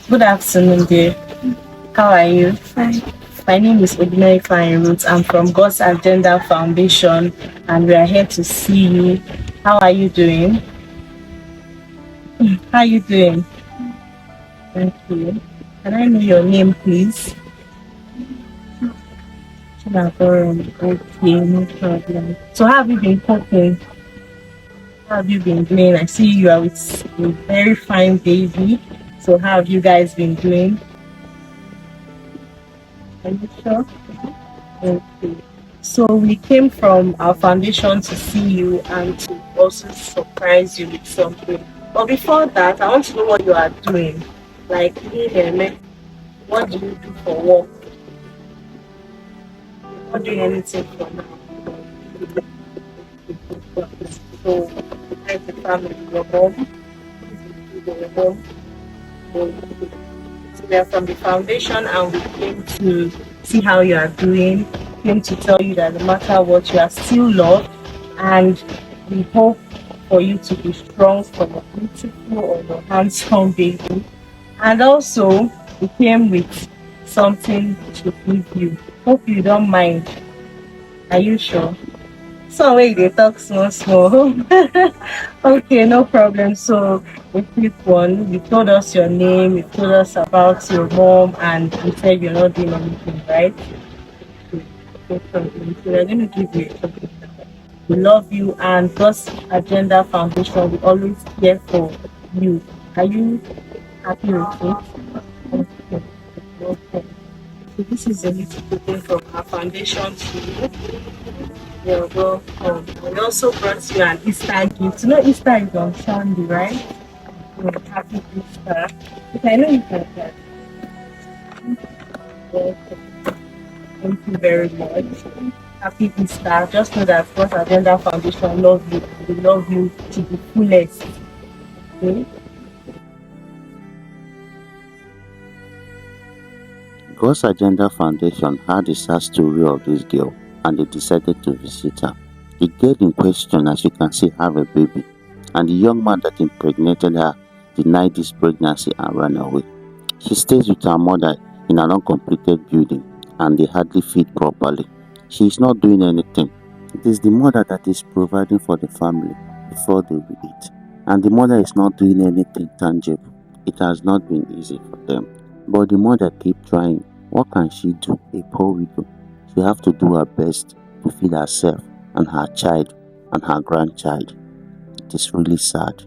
Good afternoon, dear. How are you? Fine. My name is Obinai Fine I'm from God's Agenda Foundation, and we are here to see you. How are you doing? How are you doing? Thank you. Can I know your name, please? Chinagorum. Okay, no problem. So, how have you been coping? How have you been doing? I see you are with a very fine baby. So, how have you guys been doing? Are you sure? Okay. So we came from our foundation to see you and to also surprise you with something. But before that, I want to know what you are doing. Like, what do you do for work? You're not doing anything for now. So, like the family, your mom, your mom. So we are from the foundation and we came to see how you are doing. Came to tell you that no matter what, you are still loved, and we hope for you to be strong for your beautiful or your handsome baby. And also, we came with something to give you. Hope you don't mind. Are you sure? So wait, they talk small, small. Okay, no problem. So a quick one. You told us your name. You told us about your mom, and you said you're not doing anything, right? No problem. So we're going to give you a chocolate. We love you, and God's Agenda Foundation will always care for you. Are you happy with it? Okay. Okay. So this is a little token from our foundation to you. You're welcome. We also brought you an Easter gift. You know Easter is on Sunday, right? So happy Easter. If I know you can get. Welcome. Thank you very much. Happy Easter. Just know that First Agenda Foundation love you. We love you to the fullest. Okay? God's Agenda Foundation had a sad story of this girl and they decided to visit her. The girl in question, as you can see, have a baby, and the young man that impregnated her denied this pregnancy and ran away. She stays with her mother in an uncompleted building and they hardly feed properly. She is not doing anything. It is the mother that is providing for the family before they will eat. And the mother is not doing anything tangible. It has not been easy for them. But the mother keep trying. What can she do? A poor widow. She have to do her best to feed herself and her child and her grandchild. It is really sad.